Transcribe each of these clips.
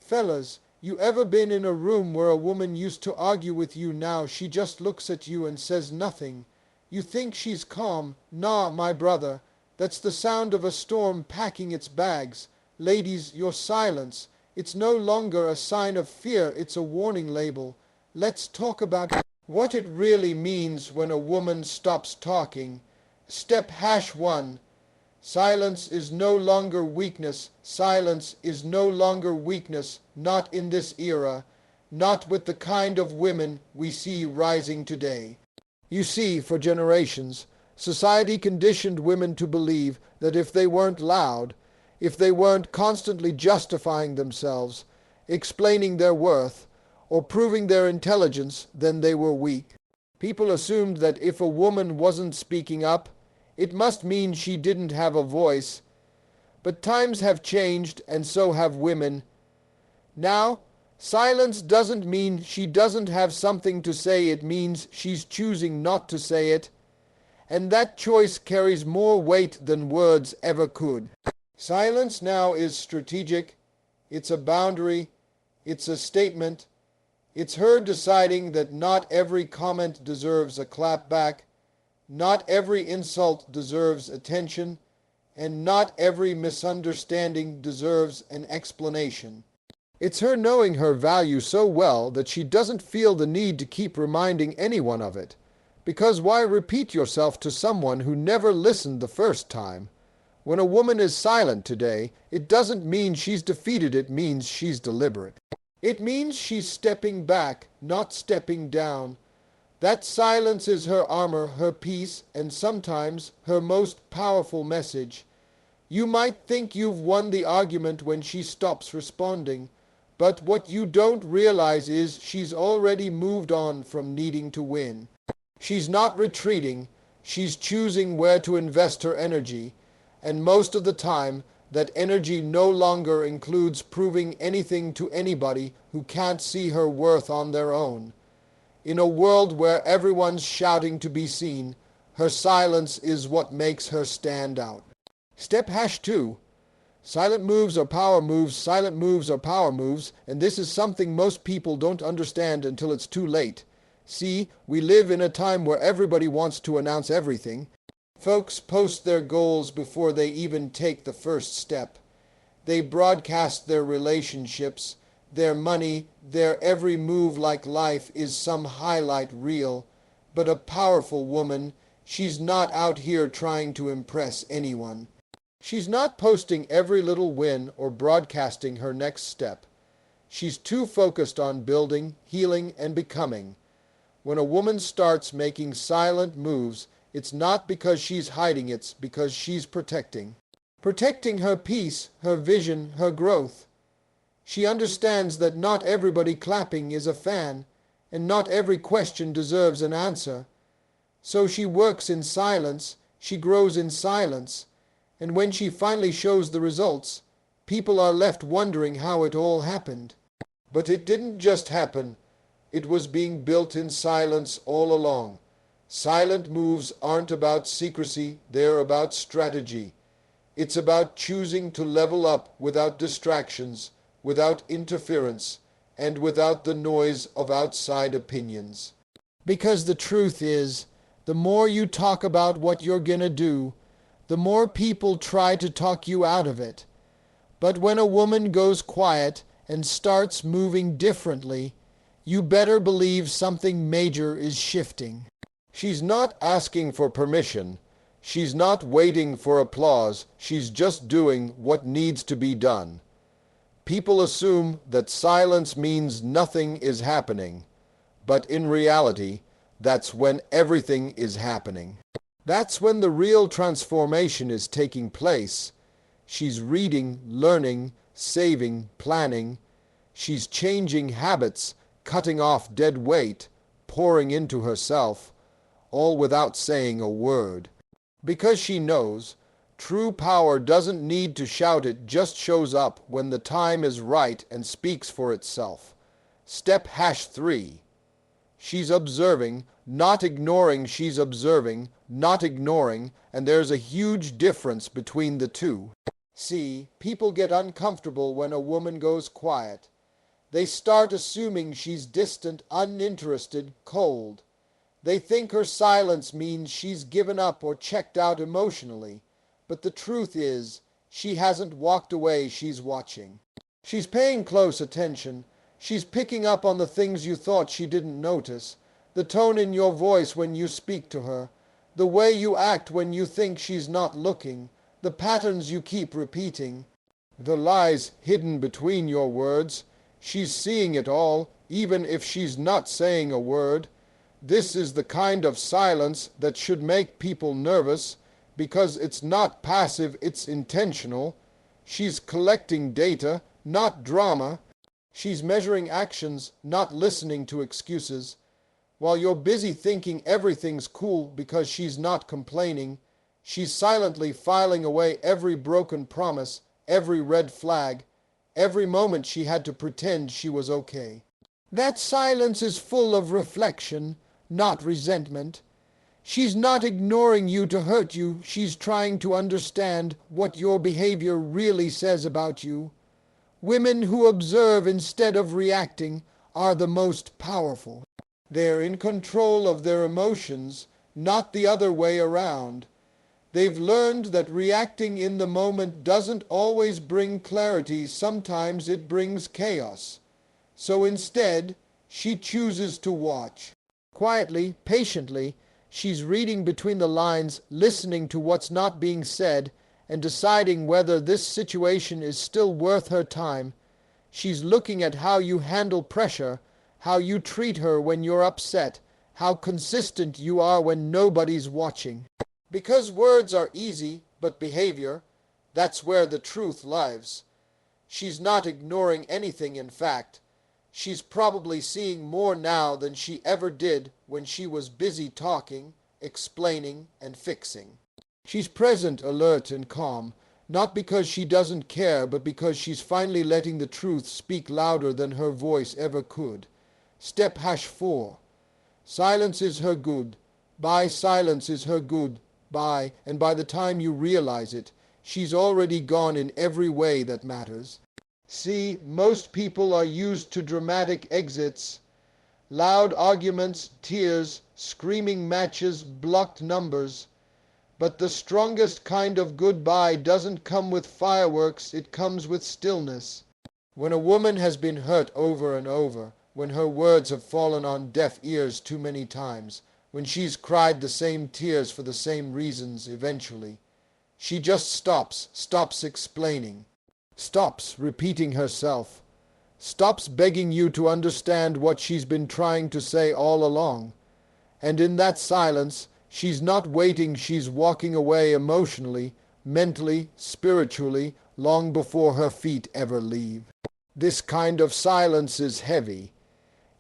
Fellas, you ever been in a room where a woman used to argue with you, now she just looks at you and says nothing? You think she's calm. Nah, my brother. That's the sound of a storm packing its bags. Ladies, your silence. It's no longer a sign of fear, it's a warning label. Let's talk about what it really means when a woman stops talking. Step #1. Silence is no longer weakness. Silence is no longer weakness, not in this era, not with the kind of women we see rising today. You see, for generations, society conditioned women to believe that if they weren't loud, if they weren't constantly justifying themselves, explaining their worth, or proving their intelligence, then they were weak. People assumed that if a woman wasn't speaking up, it must mean she didn't have a voice. But times have changed, and so have women. Now, silence doesn't mean she doesn't have something to say, it means she's choosing not to say it. And that choice carries more weight than words ever could. Silence now is strategic. It's a boundary. It's a statement. It's her deciding that not every comment deserves a clap back. Not every insult deserves attention, and not every misunderstanding deserves an explanation. It's her knowing her value so well that she doesn't feel the need to keep reminding anyone of it. Because why repeat yourself to someone who never listened the first time? When a woman is silent today, it doesn't mean she's defeated, it means she's deliberate. It means she's stepping back, not stepping down. That silence is her armor, her peace, and sometimes her most powerful message. You might think you've won the argument when she stops responding, but what you don't realize is she's already moved on from needing to win. She's not retreating, she's choosing where to invest her energy, and most of the time, that energy no longer includes proving anything to anybody who can't see her worth on their own. In a world where everyone's shouting to be seen, her silence is what makes her stand out. Step #2. Silent moves are power moves, silent moves are power moves, and this is something most people don't understand until it's too late. See, we live in a time where everybody wants to announce everything. Folks post their goals before they even take the first step. They broadcast their relationships, their money, their every move like life is some highlight reel. But a powerful woman, she's not out here trying to impress anyone. She's not posting every little win or broadcasting her next step. She's too focused on building, healing, and becoming. When a woman starts making silent moves, it's not because she's hiding, it's because she's protecting. Protecting her peace, her vision, her growth. She understands that not everybody clapping is a fan, and not every question deserves an answer. So she works in silence, she grows in silence, and when she finally shows the results, people are left wondering how it all happened. But it didn't just happen. It was being built in silence all along. Silent moves aren't about secrecy, they're about strategy. It's about choosing to level up without distractions, without interference, and without the noise of outside opinions. Because the truth is, the more you talk about what you're gonna do, the more people try to talk you out of it. But when a woman goes quiet and starts moving differently, you better believe something major is shifting. She's not asking for permission. She's not waiting for applause. She's just doing what needs to be done. People assume that silence means nothing is happening, but in reality, that's when everything is happening. That's when the real transformation is taking place. She's reading, learning, saving, planning. She's changing habits, cutting off dead weight, pouring into herself, all without saying a word. Because she knows, true power doesn't need to shout, it just shows up when the time is right and speaks for itself. Step #3. She's observing, not ignoring. She's observing, not ignoring, and there's a huge difference between the two. See, people get uncomfortable when a woman goes quiet. They start assuming she's distant, uninterested, cold. They think her silence means she's given up or checked out emotionally. But the truth is, she hasn't walked away, she's watching. She's paying close attention. She's picking up on the things you thought she didn't notice. The tone in your voice when you speak to her. The way you act when you think she's not looking. The patterns you keep repeating. The lies hidden between your words. She's seeing it all, even if she's not saying a word. This is the kind of silence that should make people nervous, because it's not passive, it's intentional. She's collecting data, not drama. She's measuring actions, not listening to excuses. While you're busy thinking everything's cool because she's not complaining, she's silently filing away every broken promise, every red flag, every moment she had to pretend she was okay. That silence is full of reflection, not resentment. She's not ignoring you to hurt you. She's trying to understand what your behavior really says about you. Women who observe instead of reacting are the most powerful. They're in control of their emotions, not the other way around. They've learned that reacting in the moment doesn't always bring clarity. Sometimes it brings chaos. So instead, she chooses to watch. Quietly, patiently, she's reading between the lines, listening to what's not being said, and deciding whether this situation is still worth her time. She's looking at how you handle pressure, how you treat her when you're upset, how consistent you are when nobody's watching. Because words are easy, but behavior, that's where the truth lies. She's not ignoring anything, in fact. She's probably seeing more now than she ever did when she was busy talking, explaining, and fixing. She's present, alert, and calm, not because she doesn't care, but because she's finally letting the truth speak louder than her voice ever could. Step #4. Silence is her good. Silence is her good. And by the time you realize it, she's already gone in every way that matters. See, most people are used to dramatic exits, loud arguments, tears, screaming matches, blocked numbers. But the strongest kind of goodbye doesn't come with fireworks, it comes with stillness. When a woman has been hurt over and over, when her words have fallen on deaf ears too many times, when she's cried the same tears for the same reasons eventually, she just stops explaining. Stops repeating herself, stops begging you to understand what she's been trying to say all along. And in that silence, she's not waiting, she's walking away emotionally, mentally, spiritually, long before her feet ever leave. This kind of silence is heavy.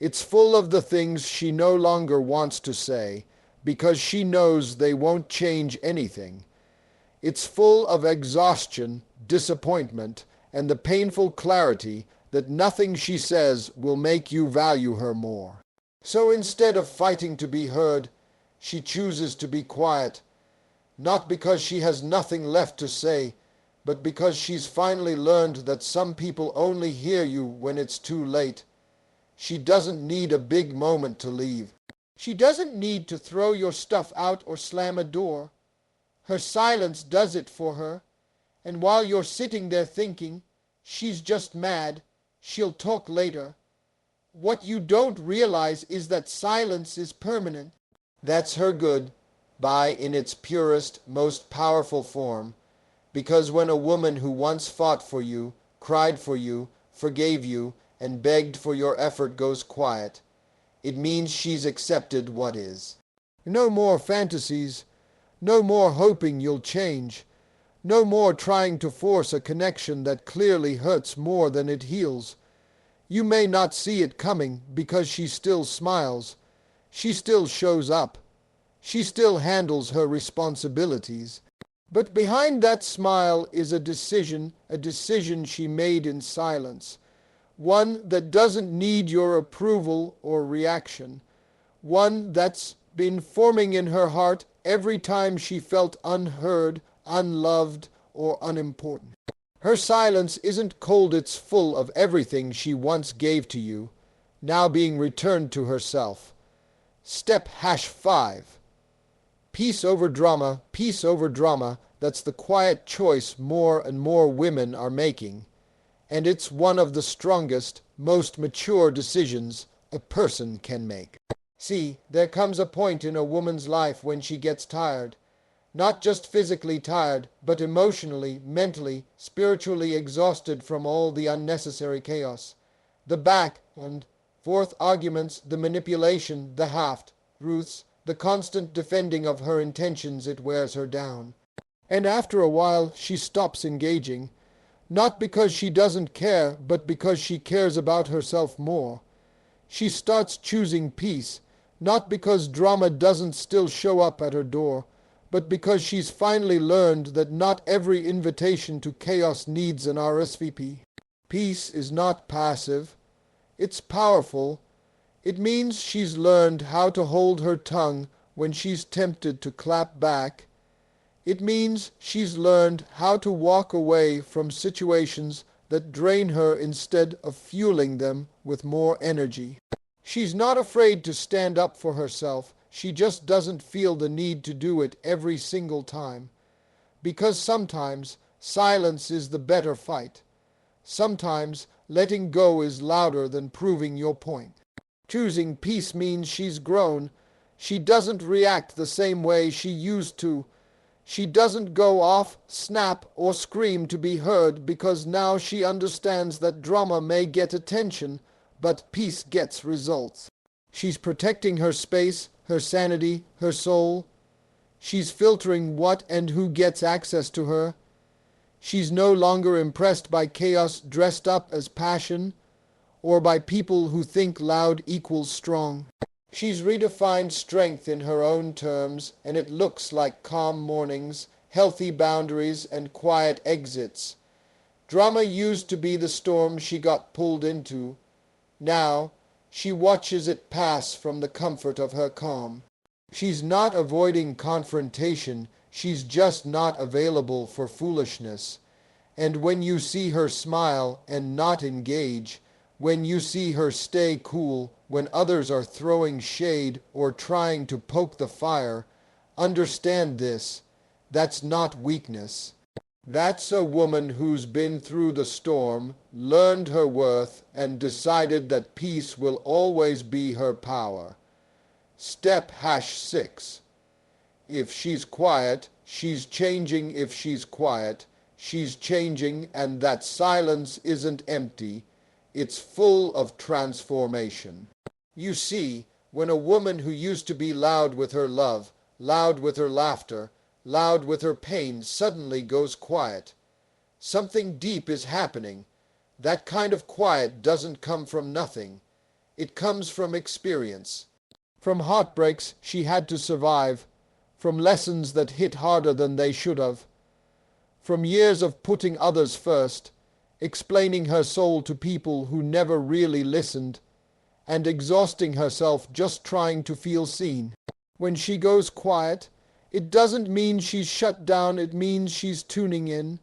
It's full of the things she no longer wants to say, because she knows they won't change anything. It's full of exhaustion, disappointment, and the painful clarity that nothing she says will make you value her more. So instead of fighting to be heard, she chooses to be quiet, not because she has nothing left to say, but because she's finally learned that some people only hear you when it's too late. She doesn't need a big moment to leave. She doesn't need to throw your stuff out or slam a door. Her silence does it for her, and while you're sitting there thinking, she's just mad, she'll talk later, what you don't realize is that silence is permanent. That's her good, in its purest, most powerful form, because when a woman who once fought for you, cried for you, forgave you, and begged for your effort goes quiet, it means she's accepted what is. No more fantasies. No more hoping you'll change. No more trying to force a connection that clearly hurts more than it heals. You may not see it coming because she still smiles. She still shows up. She still handles her responsibilities. But behind that smile is a decision she made in silence. One that doesn't need your approval or reaction. One that's been forming in her heart every time she felt unheard, unloved, or unimportant. Her silence isn't cold, it's full of everything she once gave to you, now being returned to herself. Step #5. Peace over drama, peace over drama, that's the quiet choice more and more women are making. And it's one of the strongest, most mature decisions a person can make. See, there comes a point in a woman's life when she gets tired. Not just physically tired, but emotionally, mentally, spiritually exhausted from all the unnecessary chaos. The back and forth arguments, the manipulation, the half-truths, the constant defending of her intentions, it wears her down. And after a while, she stops engaging. Not because she doesn't care, but because she cares about herself more. She starts choosing peace, not because drama doesn't still show up at her door, but because she's finally learned that not every invitation to chaos needs an RSVP. Peace is not passive. It's powerful. It means she's learned how to hold her tongue when she's tempted to clap back. It means she's learned how to walk away from situations that drain her instead of fueling them with more energy. She's not afraid to stand up for herself. She just doesn't feel the need to do it every single time. Because sometimes silence is the better fight. Sometimes letting go is louder than proving your point. Choosing peace means she's grown. She doesn't react the same way she used to. She doesn't go off, snap, or scream to be heard because now she understands that drama may get attention, but peace gets results. She's protecting her space, her sanity, her soul. She's filtering what and who gets access to her. She's no longer impressed by chaos dressed up as passion, or by people who think loud equals strong. She's redefined strength in her own terms, and it looks like calm mornings, healthy boundaries, and quiet exits. Drama used to be the storm she got pulled into. Now, she watches it pass from the comfort of her calm. She's not avoiding confrontation, she's just not available for foolishness. And when you see her smile and not engage, when you see her stay cool when others are throwing shade or trying to poke the fire, understand this. That's not weakness. That's a woman who's been through the storm, learned her worth, and decided that peace will always be her power. Step #6. If she's quiet, she's changing. If she's quiet, she's changing, and that silence isn't empty. It's full of transformation. You see, when a woman who used to be loud with her love, loud with her laughter, loud with her pain suddenly goes quiet, something deep is happening. That kind of quiet doesn't come from nothing. It comes from experience. From heartbreaks she had to survive, from lessons that hit harder than they should have, from years of putting others first, explaining her soul to people who never really listened, and exhausting herself just trying to feel seen. When she goes quiet, it doesn't mean she's shut down, it means she's tuning in,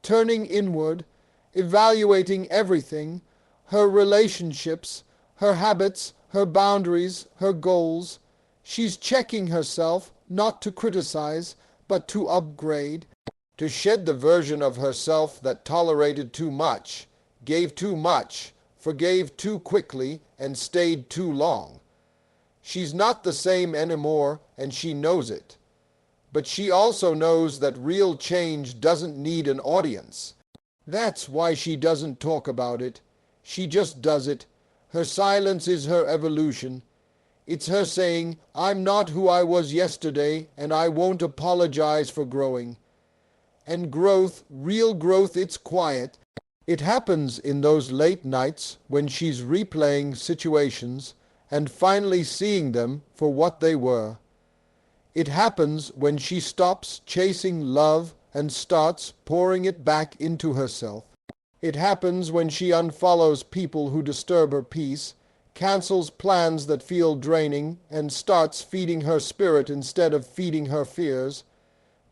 turning inward, evaluating everything, her relationships, her habits, her boundaries, her goals. She's checking herself, not to criticize, but to upgrade, to shed the version of herself that tolerated too much, gave too much, forgave too quickly, and stayed too long. She's not the same anymore, and she knows it. But she also knows that real change doesn't need an audience. That's why she doesn't talk about it. She just does it. Her silence is her evolution. It's her saying, I'm not who I was yesterday, and I won't apologize for growing. And growth, real growth, it's quiet. It happens in those late nights when she's replaying situations and finally seeing them for what they were. It happens when she stops chasing love and starts pouring it back into herself. It happens when she unfollows people who disturb her peace, cancels plans that feel draining, and starts feeding her spirit instead of feeding her fears.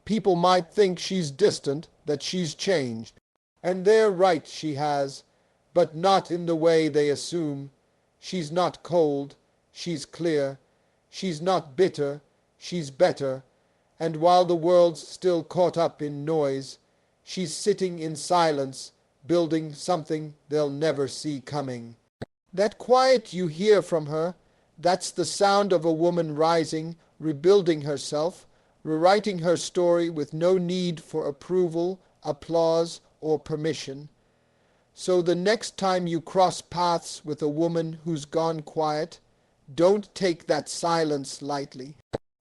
People might think she's distant, that she's changed. And they're right, she has, but not in the way they assume. She's not cold, she's clear. She's not bitter, she's better. And while the world's still caught up in noise, she's sitting in silence, building something they'll never see coming. That quiet you hear from her, that's the sound of a woman rising, rebuilding herself, rewriting her story with no need for approval, applause, or permission. So the next time you cross paths with a woman who's gone quiet, don't take that silence lightly.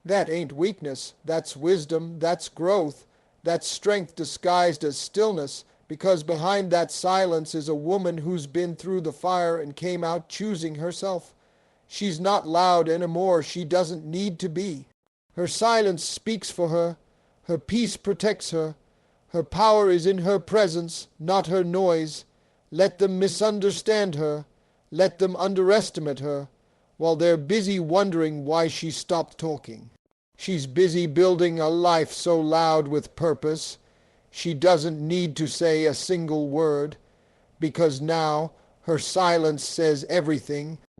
That ain't weakness, that's wisdom, that's growth, that's strength disguised as stillness, because behind that silence is a woman who's been through the fire and came out choosing herself. She's not loud anymore, she doesn't need to be. Her silence speaks for her peace protects her power is in her presence, not her noise. Let them misunderstand her, let them underestimate her, while they're busy wondering why she stopped talking. She's busy building a life so loud with purpose, she doesn't need to say a single word, because now her silence says everything.